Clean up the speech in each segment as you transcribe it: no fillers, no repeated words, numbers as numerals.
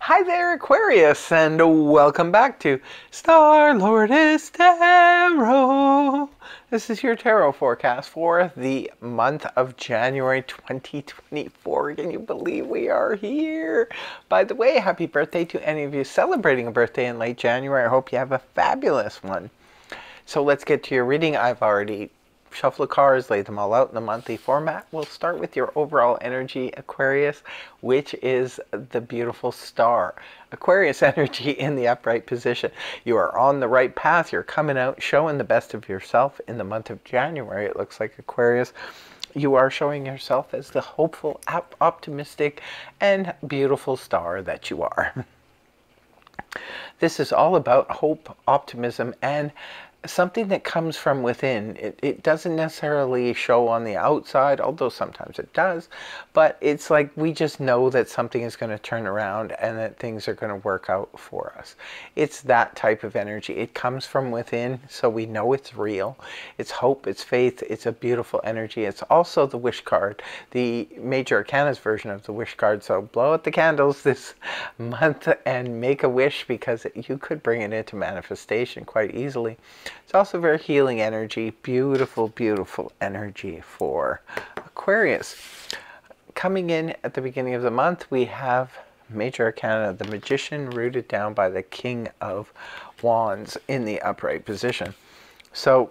Hi there, Aquarius, and welcome back to Star Lordess Tarot. This is your tarot forecast for the month of January 2024. Can you believe we are here? By the way, happy birthday to any of you celebrating a birthday in late January. I hope you have a fabulous one. So let's get to your reading. I've already shuffled the cards, laid them all out in the monthly format. We'll start with your overall energy, Aquarius, which is the beautiful star. Aquarius energy in the upright position. You are on the right path. You're coming out, showing the best of yourself in the month of January. It looks like, Aquarius, you are showing yourself as the hopeful, optimistic, and beautiful star that you are. This is all about hope, optimism, and something that comes from within. It doesn't necessarily show on the outside, although sometimes it does, but it's like we just know that something is going to turn around and that things are going to work out for us. It's that type of energy. It comes from within, so we know it's real. It's hope, it's faith, it's a beautiful energy. It's also the wish card, the major arcana's version of the wish card. So blow out the candles this month and make a wish, because you could bring it into manifestation quite easily. It's also very healing energy. Beautiful, beautiful energy for Aquarius. Coming in at the beginning of the month, we have major arcana, the Magician, rooted down by the King of Wands in the upright position. So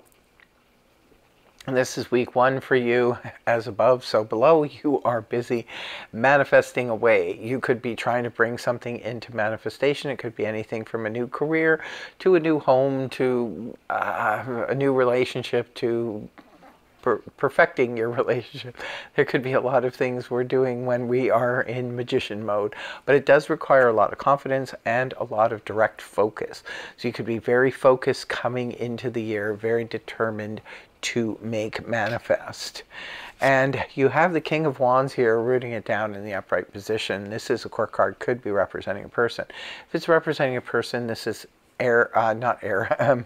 this is week one for you. As above, so below. You are busy manifesting away. You could be trying to bring something into manifestation. It could be anything from a new career to a new home to a new relationship to perfecting your relationship. There could be a lot of things we're doing when we are in magician mode, but it does require a lot of confidence and a lot of direct focus. So you could be very focused coming into the year, very determined to make manifest. And you have the King of Wands here rooting it down in the upright position. This is a court card, could be representing a person. If it's representing a person, this is air, not air,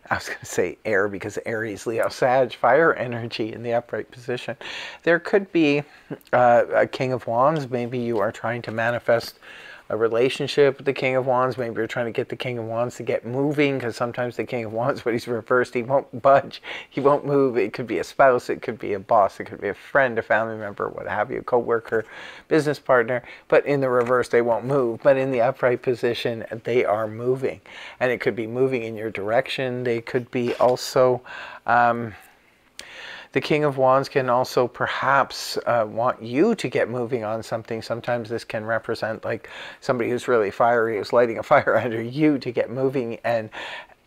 I was going to say air because Aries, Leo, Sag, fire energy in the upright position. There could be a King of Wands. Maybe you are trying to manifest a relationship with the King of Wands. Maybe you're trying to get the King of Wands to get moving, because sometimes the King of Wands, when he's reversed, he won't budge, he won't move. It could be a spouse, it could be a boss, it could be a friend, a family member, what have you, a co-worker, business partner, but in the reverse they won't move. But in the upright position they are moving, and it could be moving in your direction. They could be also the King of Wands can also perhaps want you to get moving on something. Sometimes this can represent like somebody who's really fiery, who's lighting a fire under you to get moving and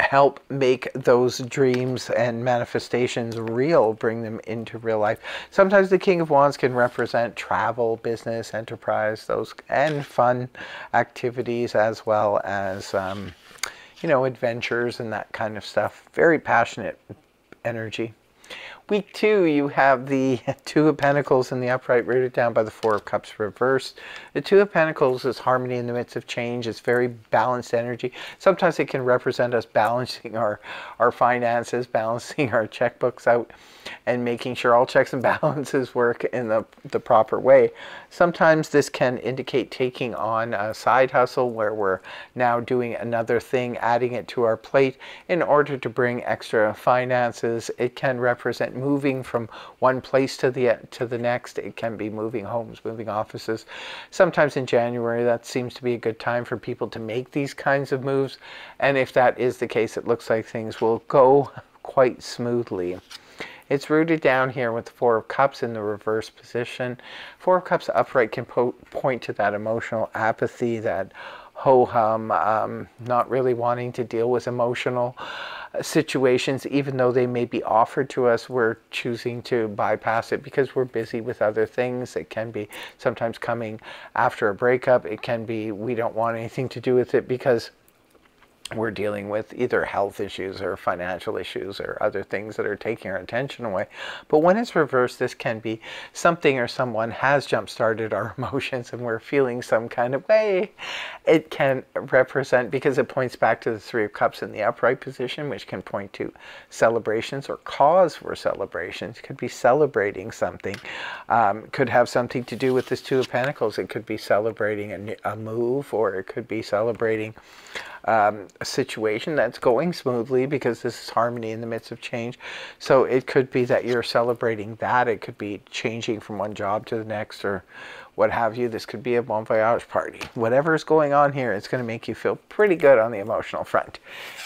help make those dreams and manifestations real, bring them into real life. Sometimes the King of Wands can represent travel, business, enterprise, those, and fun activities, as well as you know, adventures and that kind of stuff. Very passionate energy. Week two, you have the Two of Pentacles in the upright, rooted down by the Four of Cups reversed. The Two of Pentacles is harmony in the midst of change. It's very balanced energy. Sometimes it can represent us balancing our finances, balancing our checkbooks out, and making sure all checks and balances work in the proper way. Sometimes this can indicate taking on a side hustle where we're now doing another thing, adding it to our plate in order to bring extra finances. It can represent moving from one place to the next. It can be moving homes, moving offices. Sometimes in January that seems to be a good time for people to make these kinds of moves, and if that is the case, it looks like things will go quite smoothly. It's rooted down here with the Four of Cups in the reverse position. Four of Cups upright can point to that emotional apathy, that ho-hum, not really wanting to deal with emotional situations. Even though they may be offered to us, we're choosing to bypass it because we're busy with other things. It can be sometimes coming after a breakup. It can be we don't want anything to do with it because we're dealing with either health issues or financial issues or other things that are taking our attention away. But when it's reversed, this can be something or someone has jump-started our emotions and we're feeling some kind of way. It can represent, because it points back to the Three of Cups in the upright position, which can point to celebrations or cause for celebrations. It could be celebrating something. Could have something to do with this Two of Pentacles. It could be celebrating a move, or it could be celebrating a situation that's going smoothly, because this is harmony in the midst of change. So it could be that you're celebrating that. It could be changing from one job to the next, or what have you. This could be a bon voyage party. Whatever is going on here, it's going to make you feel pretty good on the emotional front.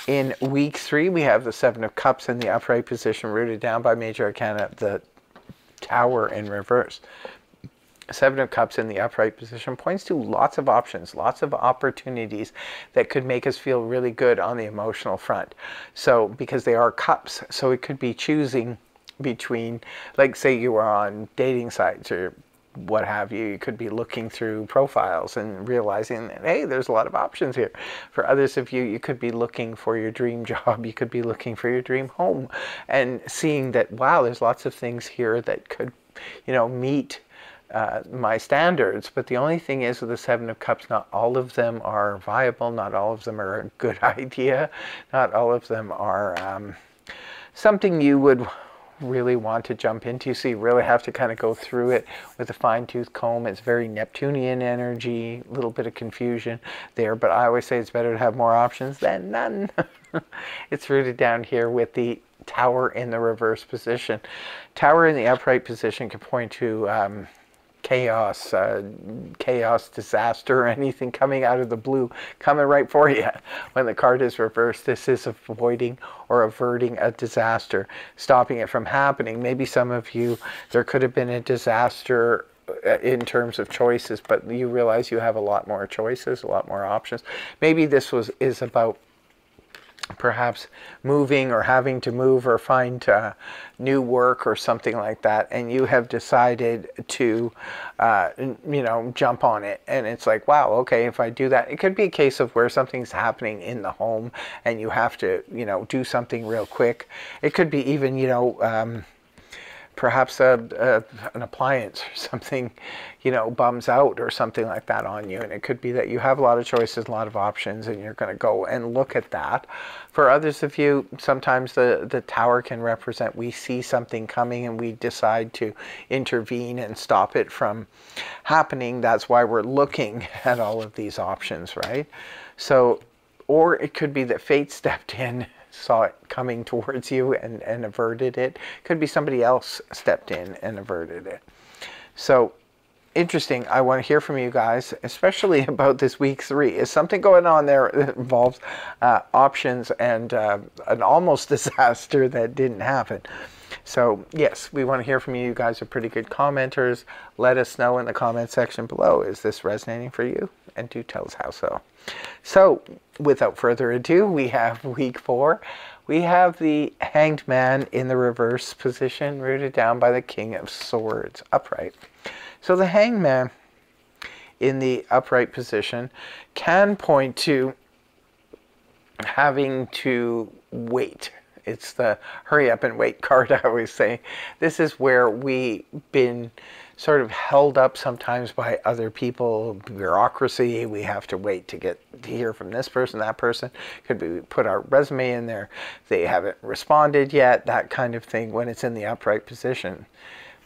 In week 3, we have the Seven of Cups in the upright position, rooted down by Major Arcana, the Tower in reverse. Seven of Cups in the upright position points to lots of options, lots of opportunities that could make us feel really good on the emotional front. So, because they are cups, so it could be choosing between, like say you were on dating sites or what have you. You could be looking through profiles and realizing that, hey, there's a lot of options here. For others of you, you could be looking for your dream job. You could be looking for your dream home and seeing that, wow, there's lots of things here that could, you know, meet my standards. But the only thing is, with the Seven of Cups, not all of them are viable. Not all of them are a good idea. Not all of them are something you would really want to jump into. So you really have to kind of go through it with a fine-tooth comb. It's very Neptunian energy, a little bit of confusion there, but I always say it's better to have more options than none. It's rooted down here with the Tower in the reverse position. Tower in the upright position can point to chaos, chaos, disaster, or anything coming out of the blue, coming right for you. When the card is reversed, this is avoiding or averting a disaster, stopping it from happening. Maybe some of you, there could have been a disaster in terms of choices, but you realize you have a lot more choices, a lot more options. Maybe this is about perhaps moving or having to move or find new work or something like that, and you have decided to you know, jump on it, and it's like, wow, okay, if I do that. It could be a case of where something's happening in the home and you have to, you know, do something real quick. It could be even, you know, perhaps an appliance or something, you know, bums out or something like that on you. And it could be that you have a lot of choices, a lot of options, and you're going to go and look at that. For others of you, sometimes the Tower can represent, we see something coming and we decide to intervene and stop it from happening. That's why we're looking at all of these options, right? So, or it could be that fate stepped in, saw it coming towards you and averted it. Could be somebody else stepped in and averted it. So interesting. I want to hear from you guys, especially about this week 3. Is something going on there that involves options and an almost disaster that didn't happen? So yes, we want to hear from you. You guys are pretty good commenters. Let us know in the comment section below. Is this resonating for you? And do tell us how so. So without further ado, we have week 4. We have the Hanged Man in the reverse position, rooted down by the King of Swords, upright. So the Hanged Man in the upright position can point to having to wait. It's the hurry up and wait card, I always say. This is where we've been sort of held up sometimes by other people, bureaucracy. We have to wait to hear from this person, that person. Could be put our resume in there, they haven't responded yet, that kind of thing when it's in the upright position.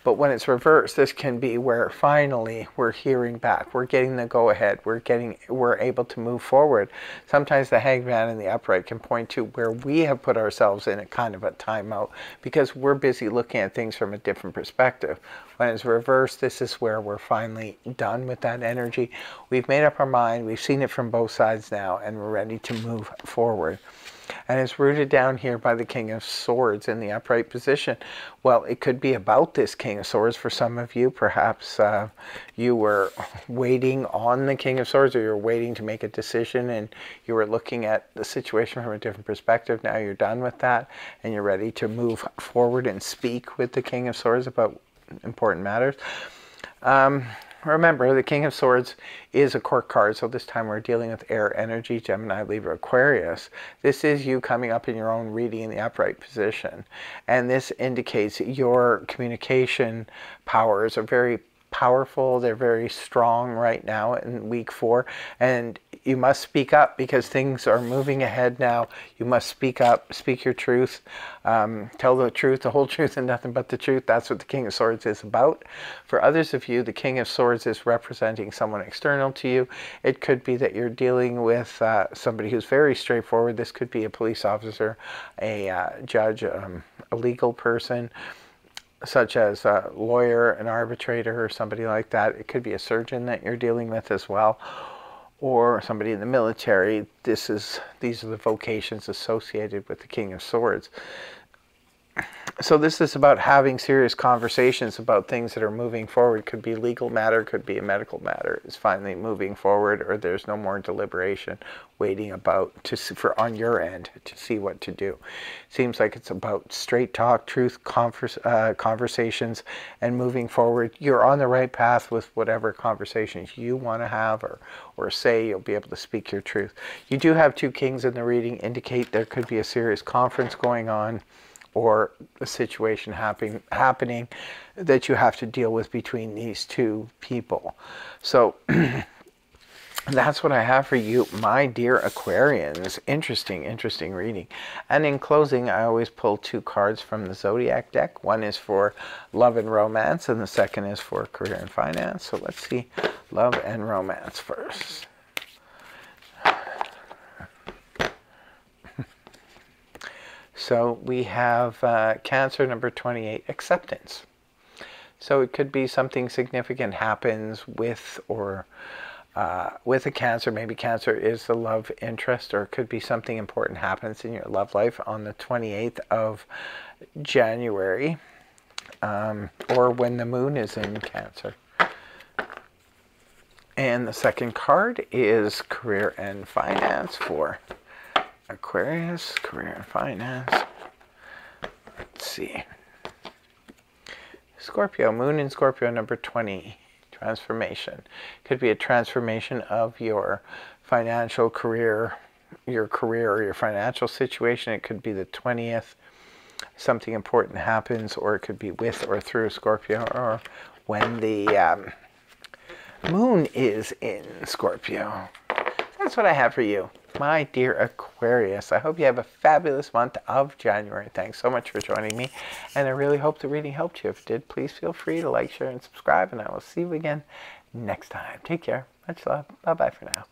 But when it's reversed, this can be where finally we're hearing back. We're getting the go-ahead. We're able to move forward. Sometimes the Hanged Man in the upright can point to where we have put ourselves in a kind of a timeout because we're busy looking at things from a different perspective. When it's reversed, this is where we're finally done with that energy. We've made up our mind. We've seen it from both sides now, and we're ready to move forward. And it's rooted down here by the King of Swords in the upright position. Well, it could be about this King of Swords for some of you. Perhaps you were waiting on the King of Swords, or you're waiting to make a decision and you were looking at the situation from a different perspective. Now you're done with that and you're ready to move forward and speak with the King of Swords about important matters. remember, the King of Swords is a court card, so this time we're dealing with air energy, Gemini, Libra, Aquarius. This is you coming up in your own reading in the upright position. And this indicates your communication powers are very powerful. They're very strong right now in week 4. And you must speak up because things are moving ahead now. You must speak up, speak your truth, tell the truth, the whole truth, and nothing but the truth. That's what the King of Swords is about. For others of you, the King of Swords is representing someone external to you. It could be that you're dealing with somebody who's very straightforward. This could be a police officer, a judge, a legal person, such as a lawyer, an arbitrator, or somebody like that. It could be a surgeon that you're dealing with as well, or somebody in the military. These are the vocations associated with the King of Swords. So this is about having serious conversations about things that are moving forward. Could be a legal matter, could be a medical matter. It's finally moving forward, or there's no more deliberation waiting about for on your end to see what to do. Seems like it's about straight talk, truth, conversations, and moving forward. You're on the right path with whatever conversations you want to have or say. You'll be able to speak your truth. You do have 2 kings in the reading, indicate there could be a serious conference going on, or a situation happening that you have to deal with between these 2 people. So that's what I have for you, my dear Aquarians. Interesting reading. And in closing, I always pull 2 cards from the Zodiac deck. One is for love and romance, and the second is for career and finance. So let's see love and romance first. So we have Cancer number 28, acceptance. So it could be something significant happens with a Cancer. Maybe Cancer is the love interest, or it could be something important happens in your love life on the 28th of January, or when the moon is in Cancer. And the second card is career and finance for Aquarius, career and finance. Let's see. Scorpio, moon in Scorpio number 20, transformation. Could be a transformation of your financial career, your career or your financial situation. It could be the 20th. Something important happens, or it could be with or through Scorpio, or when the moon is in Scorpio. That's what I have for you, my dear Aquarius. I hope you have a fabulous month of January. Thanks so much for joining me, and I really hope the reading helped you. If it did, please feel free to like, share, and subscribe, and I will see you again next time. Take care. Much love. Bye-bye for now.